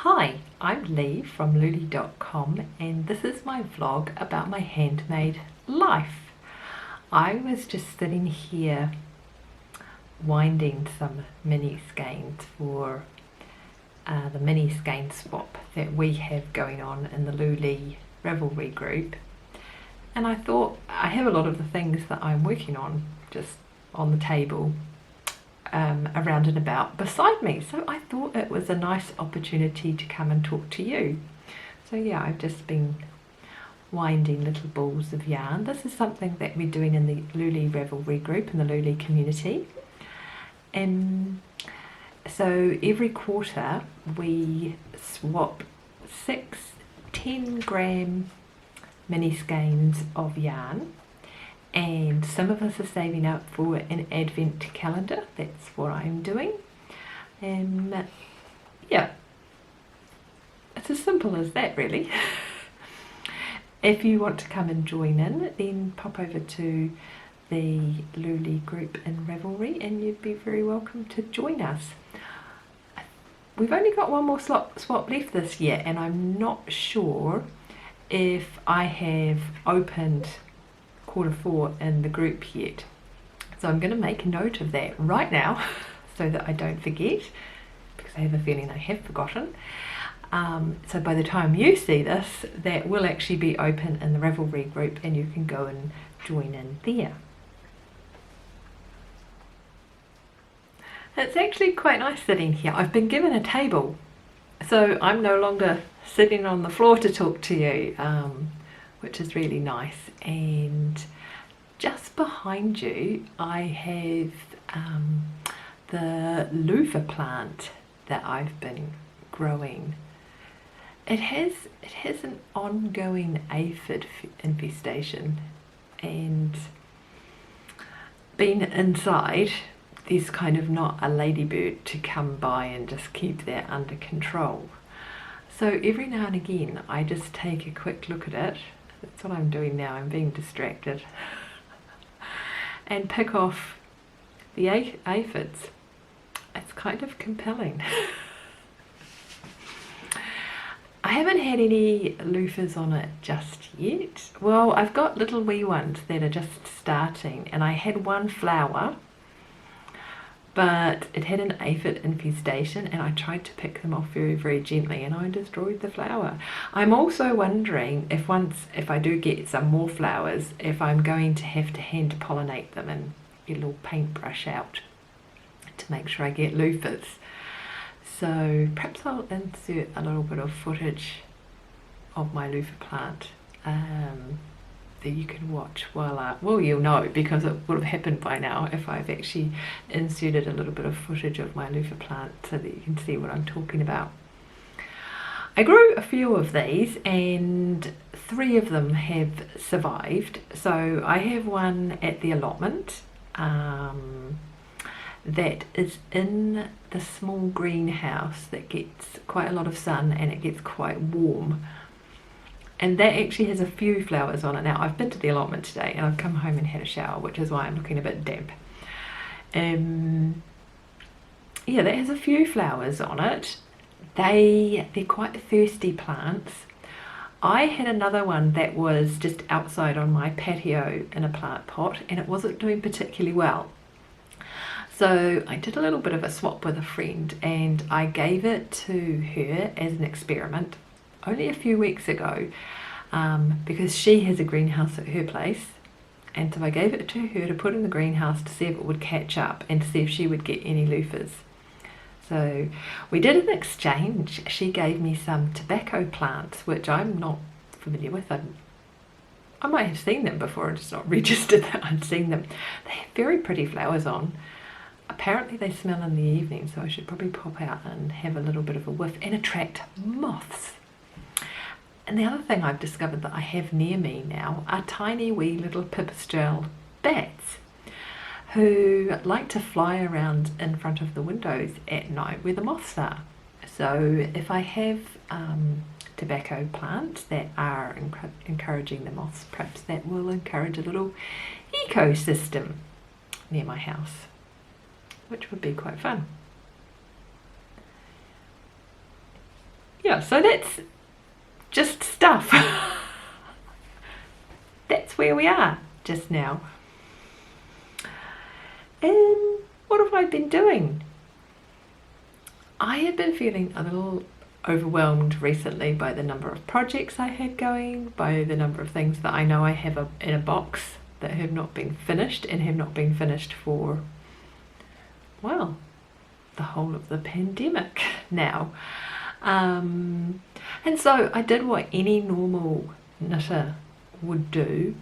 Hi, I'm Lee from Louleigh.com and this is my vlog about my handmade life. I was just sitting here winding some mini skeins for the mini skein swap that we have going on in the Louleigh Revelry group, and I thought I have a lot of the things that I'm working on just on the table around and about beside me, so I thought it was a nice opportunity to come and talk to you. So yeah, I've just been winding little balls of yarn. This is something that we're doing in the Louleigh Revelry group in the Louleigh community, and so every quarter we swap 6 10-gram mini skeins of yarn, and some of us are saving up for an advent calendar. That's what I'm doing. Yeah, it's as simple as that really. If you want to come and join in, then pop over to the Louleigh group in Revelry and you'd be very welcome to join us. We've only got one more swap left this year, and I'm not sure if I have opened Q4 in the group yet, so I'm going to make a note of that right now so that I don't forget, because I have a feeling I have forgotten. So by the time you see this, that will actually be open in the Revelry group and you can go and join in there. It's actually quite nice sitting here. I've been given a table, so I'm no longer sitting on the floor to talk to you, which is really nice. And just behind you I have the loofah plant that I've been growing. It has an ongoing aphid infestation, and being inside, there's kind of not a ladybird to come by and just keep that under control. So every now and again I just take a quick look at it. That's what I'm doing now, I'm being distracted. And pick off the aphids. It's kind of compelling. I haven't had any loofahs on it just yet. Well, I've got little wee ones that are just starting, and I had one flower, but it had an aphid infestation and I tried to pick them off very, very gently and I destroyed the flower. I'm also wondering if I do get some more flowers, if I'm going to have to hand pollinate them and get a little paintbrush out to make sure I get loofahs. So perhaps I'll insert a little bit of footage of my loofah plant that you can watch while well, you'll know because it would have happened by now if I've actually inserted a little bit of footage of my loofah plant so that you can see what I'm talking about. I grew a few of these and 3 of them have survived. So I have one at the allotment that is in the small greenhouse that gets quite a lot of sun and it gets quite warm. And that actually has a few flowers on it. Now, I've been to the allotment today and I've come home and had a shower, which is why I'm looking a bit damp. Yeah, that has a few flowers on it. They're quite thirsty plants. I had another one that was just outside on my patio in a plant pot and it wasn't doing particularly well. So I did a little bit of a swap with a friend and I gave it to her as an experiment only a few weeks ago, because she has a greenhouse at her place, and so I gave it to her to put in the greenhouse to see if it would catch up and to see if she would get any loofahs. So we did an exchange. She gave me some tobacco plants, which I'm not familiar with. I might have seen them before and just not registered that I'd seen them. They have very pretty flowers on. Apparently they smell in the evening, so I should probably pop out and have a little bit of a whiff and attract moths. And the other thing I've discovered that I have near me now are tiny wee little pipistrelle bats who like to fly around in front of the windows at night where the moths are. So if I have tobacco plants that are encouraging the moths, perhaps that will encourage a little ecosystem near my house, which would be quite fun. yeah, so that's just stuff. That's where we are just now. And what have I been doing? I have been feeling a little overwhelmed recently by the number of projects I had going, by the number of things that I know I have in a box that have not been finished and have not been finished for, well, the whole of the pandemic now. And so I did what any normal knitter would do,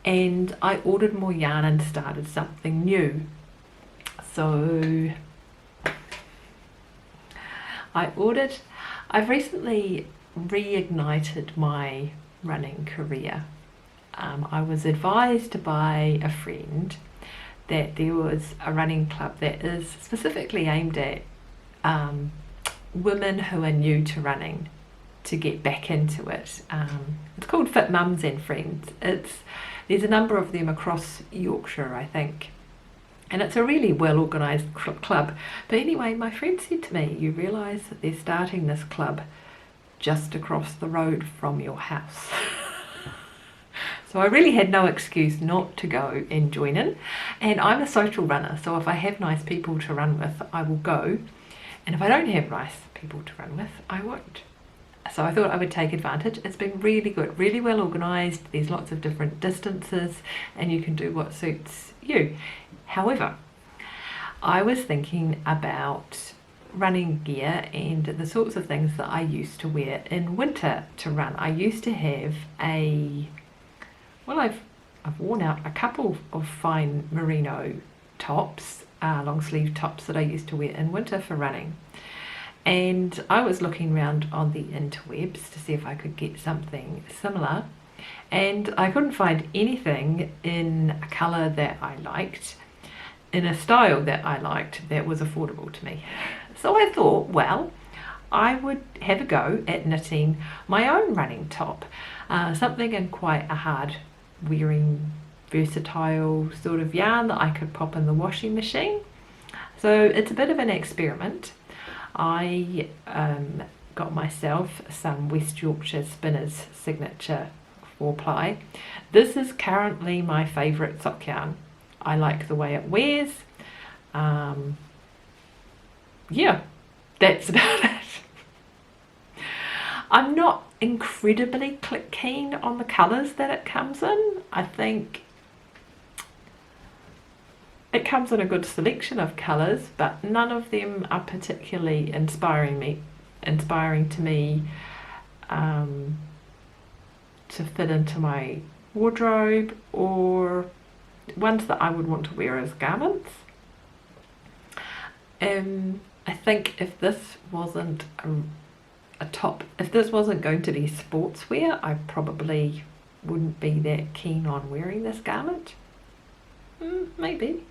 and I ordered more yarn and started something new. So I've recently reignited my running career. I was advised by a friend that there was a running club that is specifically aimed at women who are new to running to get back into it. It's called Fit Mums and Friends. There's a number of them across Yorkshire, I think. And it's a really well organised club. But anyway, my friend said to me, you realise that they're starting this club just across the road from your house. So I really had no excuse not to go and join in. And I'm a social runner, so if I have nice people to run with, I will go. And if I don't have nice people to run with, I won't. So I thought I would take advantage. It's been really good, really well organised. There's lots of different distances and you can do what suits you. However, I was thinking about running gear and the sorts of things that I used to wear in winter to run. I used to have I've worn out a couple of fine merino tops, long sleeve tops that I used to wear in winter for running. And I was looking around on the interwebs to see if I could get something similar, and I couldn't find anything in a colour that I liked, in a style that I liked, that was affordable to me. So I thought, well, I would have a go at knitting my own running top, something in quite a hard wearing, versatile sort of yarn that I could pop in the washing machine. So it's a bit of an experiment. I got myself some West Yorkshire Spinners Signature 4-ply. This is currently my favourite sock yarn. I like the way it wears. Yeah, that's about it. I'm not incredibly keen on the colours that it comes in. I think it comes in a good selection of colours, but none of them are particularly inspiring to me to fit into my wardrobe, or ones that I would want to wear as garments. I think if this wasn't a top, if this wasn't going to be sportswear, I probably wouldn't be that keen on wearing this garment. Maybe.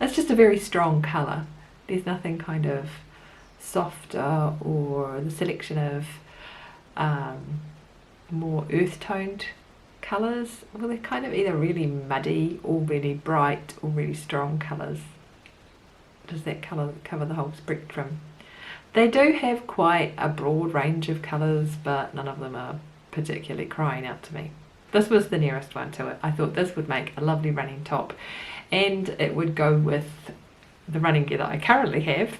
It's just a very strong colour. There's nothing kind of softer, or the selection of more earth-toned colours. Well, they're kind of either really muddy or really bright or really strong colours. Does that colour cover the whole spectrum? They do have quite a broad range of colours, but none of them are particularly crying out to me. This was the nearest one to it. I thought this would make a lovely running top, and it would go with the running gear that I currently have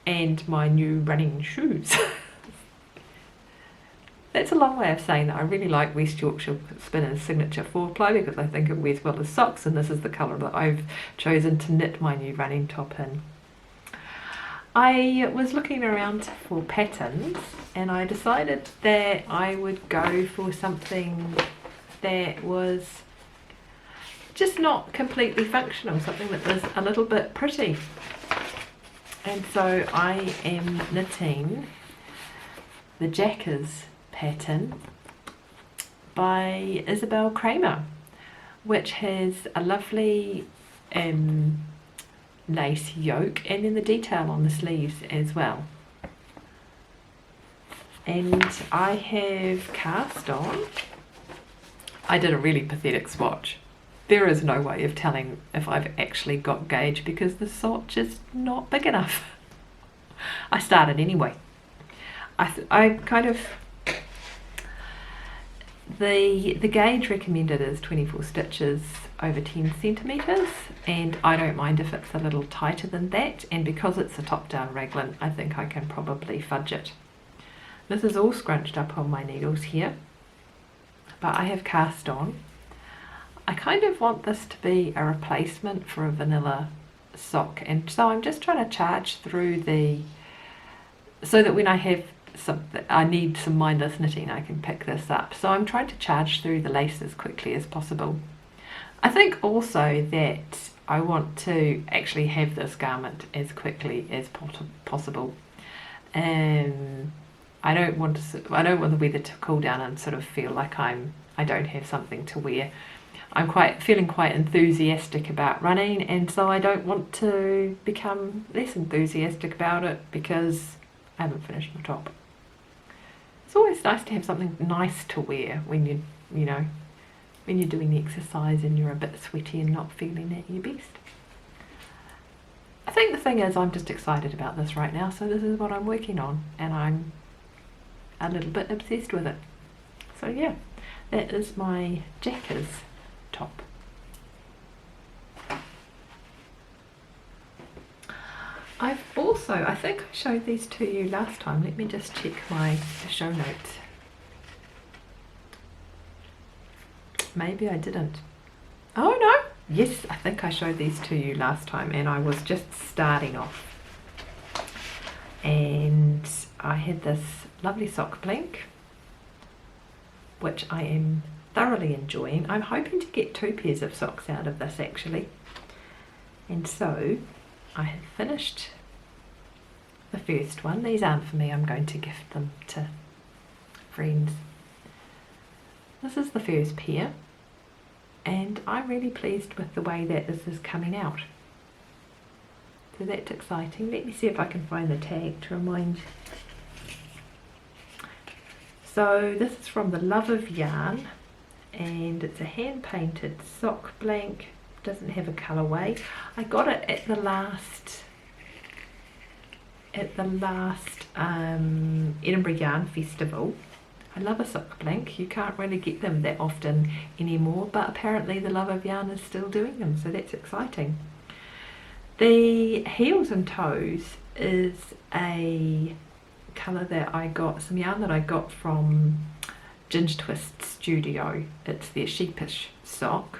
and my new running shoes. That's a long way of saying that I really like West Yorkshire Spinners Signature 4-ply because I think it wears well as socks, and this is the colour that I've chosen to knit my new running top in. I was looking around for patterns and I decided that I would go for something that was just not completely functional, something that was a little bit pretty. And so I am knitting the Jackers pattern by Isabel Kramer, which has a lovely lace yoke and then the detail on the sleeves as well. And I have cast on, I did a really pathetic swatch. There is no way of telling if I've actually got gauge because the swatch is not big enough. I started anyway. I kind of, the gauge recommended is 24 stitches over 10 centimetres, and I don't mind if it's a little tighter than that, and because it's a top down raglan I think I can probably fudge it. This is all scrunched up on my needles here, but I have cast on. I kind of want this to be a replacement for a vanilla sock, and so I'm just trying to charge through so that when I need some mindless knitting I can pick this up. So I'm trying to charge through the lace as quickly as possible. I think also that I want to actually have this garment as quickly as possible. I don't want the weather to cool down and sort of feel like I don't have something to wear. I'm feeling quite enthusiastic about running, and so I don't want to become less enthusiastic about it because I haven't finished my top. It's always nice to have something nice to wear when when you're doing the exercise and you're a bit sweaty and not feeling at your best. I think the thing is I'm just excited about this right now, so this is what I'm working on, and I'm a little bit obsessed with it. So yeah, that is my Jackers top. I've also, I think I showed these to you last time. Let me just check my show notes. Maybe I didn't. Oh no! Yes, I think I showed these to you last time, and I was just starting off. And I had this lovely sock blank, which I am thoroughly enjoying. I'm hoping to get 2 pairs of socks out of this actually. And so I have finished the first one. These aren't for me, I'm going to gift them to friends. This is the first pair, and I'm really pleased with the way that this is coming out. So that's exciting. Let me see if I can find the tag to remind. So this is from the Love of Yarn, and it's a hand painted sock blank. Doesn't have a colourway. I got it at the last Edinburgh Yarn Festival. I love a sock blank. You can't really get them that often anymore, but apparently the Love of Yarn is still doing them, so that's exciting. The heels and toes is a colour that I got, some yarn that I got from Ginge Twist Studio. It's their sheepish sock,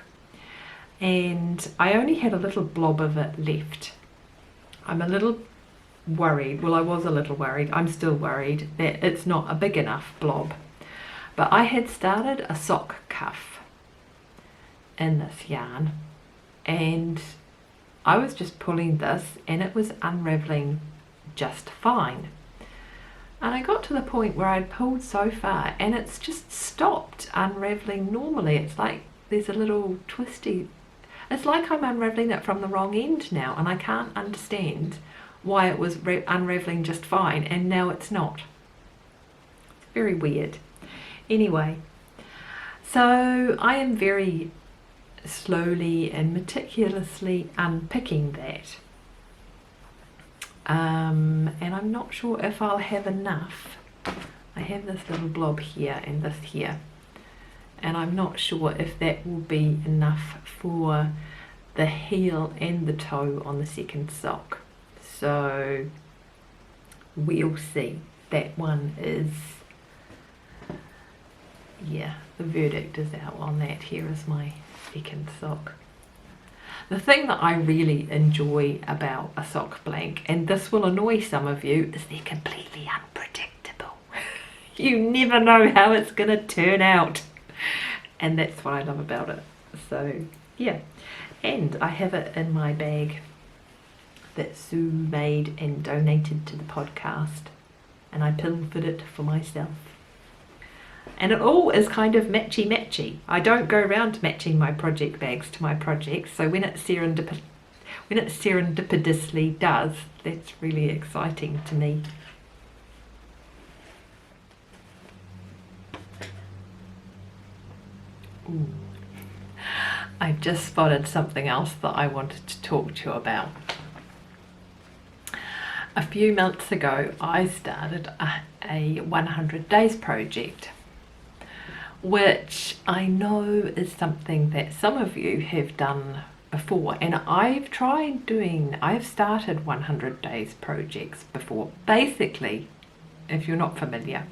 and I only had a little blob of it left. I'm a little worried, well I was a little worried, I'm still worried that it's not a big enough blob, but I had started a sock cuff in this yarn, and I was just pulling this and it was unravelling just fine. And I got to the point where I'd pulled so far and it's just stopped unravelling normally. It's like there's a little twisty, it's like I'm unravelling it from the wrong end now, and I can't understand why it was unravelling just fine and now it's not. It's very weird. Anyway, so I am very slowly and meticulously unpicking that. And I'm not sure if I'll have enough. I have this little blob here and this here, and I'm not sure if that will be enough for the heel and the toe on the second sock. So we'll see. That one is, yeah, the verdict is out on that. Here is my second sock. The thing that I really enjoy about a sock blank, and this will annoy some of you, is they're completely unpredictable. You never know how it's going to turn out, and that's what I love about it. So yeah, and I have it in my bag that Sue made and donated to the podcast, and I pilfered it for myself. And it all is kind of matchy-matchy. I don't go around matching my project bags to my projects, so when it serendipitously does, that's really exciting to me. Ooh. I've just spotted something else that I wanted to talk to you about. A few months ago I started a 100 days project, which I know is something that some of you have done before, and I've started 100 days projects before. Basically, if you're not familiar,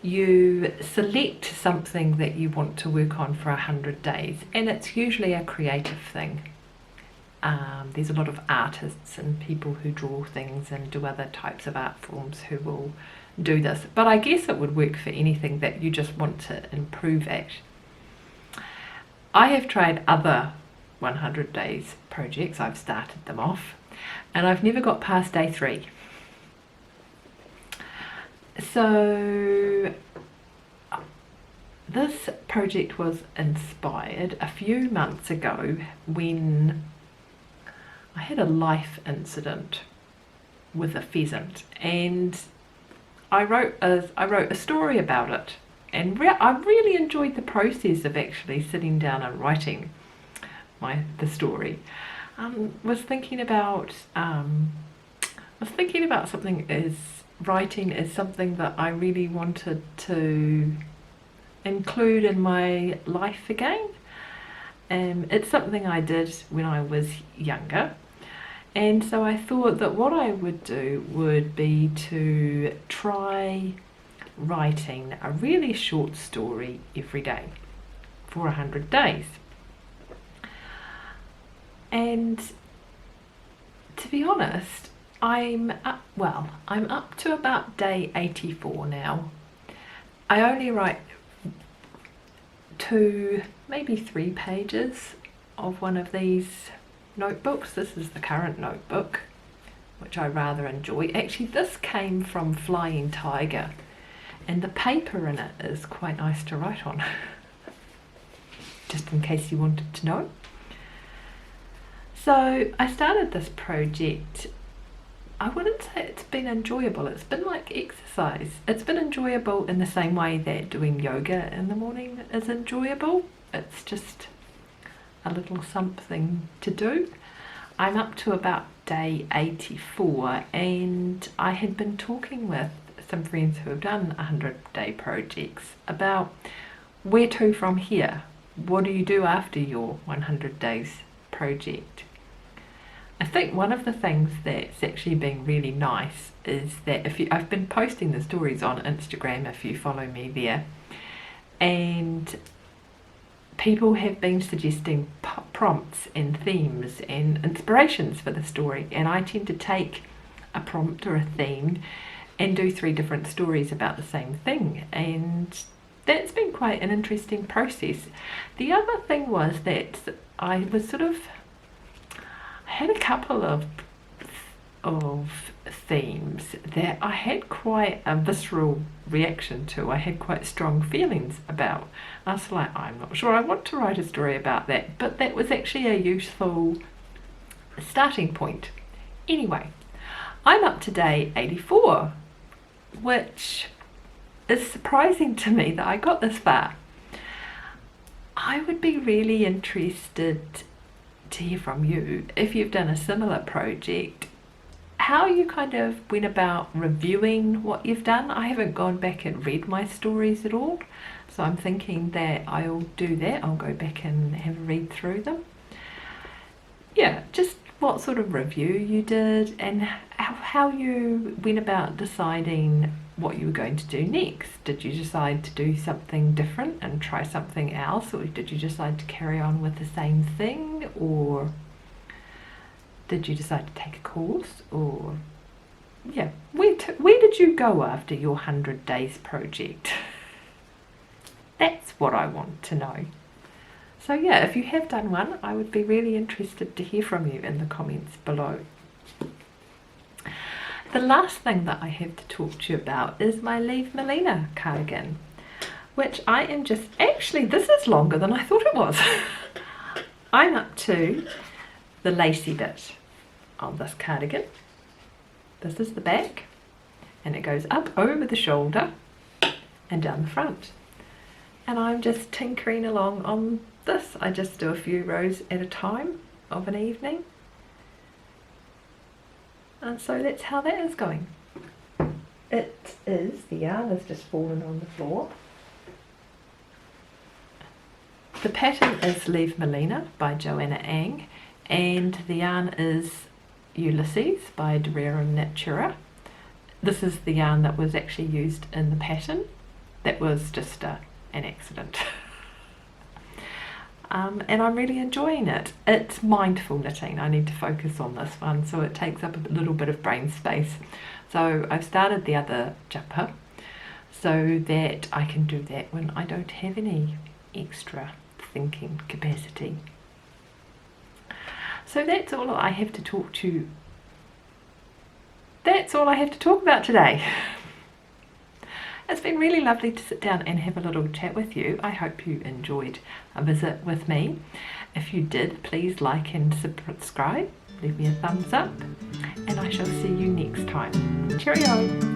you select something that you want to work on for 100 days, and it's usually a creative thing. There's a lot of artists and people who draw things and do other types of art forms who will do this, but I guess it would work for anything that you just want to improve at. I have tried other 100 days projects, I've started them off, and I've never got past day 3. So this project was inspired a few months ago when I had a life incident with a pheasant, and I wrote a story about it, and I really enjoyed the process of actually sitting down and writing the story. Was thinking about something as writing is something that I really wanted to include in my life again. It's something I did when I was younger, and so I thought that what I would do would be to try writing a really short story every day for 100 days. And to be honest, I'm up to about day 84 now. I only write 2, maybe 3 pages of one of these notebooks. This is the current notebook, which I rather enjoy. Actually, this came from Flying Tiger, and the paper in it is quite nice to write on, just in case you wanted to know. So I started this project. I wouldn't say it's been enjoyable, it's been like exercise. It's been enjoyable in the same way that doing yoga in the morning is enjoyable. It's just a little something to do. I'm up to about day 84, and I had been talking with some friends who have done 100-day projects about where to from here. What do you do after your 100 days project? I think one of the things that's actually been really nice is that I've been posting the stories on Instagram if you follow me there, and people have been suggesting prompts and themes and inspirations for the story, and I tend to take a prompt or a theme and do 3 different stories about the same thing, and that's been quite an interesting process. The other thing was that I had a couple of themes that I had quite a visceral reaction to. I had quite strong feelings about. I was like, I'm not sure I want to write a story about that, but that was actually a useful starting point. Anyway, I'm up to day 84, which is surprising to me that I got this far. I would be really interested to hear from you if you've done a similar project, how you kind of went about reviewing what you've done. I haven't gone back and read my stories at all, so I'm thinking that I'll do that. I'll go back and have a read through them. Yeah, just what sort of review you did and how you went about deciding what you were going to do next. Did you decide to do something different and try something else, or did you decide to carry on with the same thing, or did you decide to take a course, or yeah, where did you go after your 100 days project? That's what I want to know. So yeah, if you have done one, I would be really interested to hear from you in the comments below. The last thing that I have to talk to you about is my Leave Melina cardigan, which I am just, actually this is longer than I thought it was. I'm up to the lacy bit on this cardigan. This is the back, and it goes up over the shoulder and down the front. And I'm just tinkering along on this. I just do a few rows at a time of an evening. And so that's how that is going. It is, the yarn has just fallen on the floor. The pattern is Leave Melina by Joanna Ang, and the yarn is Ulysses by Derera Natura. This is the yarn that was actually used in the pattern. That was just an accident. And I'm really enjoying it. It's mindful knitting. I need to focus on this one, so it takes up a little bit of brain space. So I've started the other jumper so that I can do that when I don't have any extra thinking capacity. So that's all I have to talk to. That's all I have to talk about today. It's been really lovely to sit down and have a little chat with you. I hope you enjoyed a visit with me. If you did, please like and subscribe. Leave me a thumbs up, and I shall see you next time. Cheerio!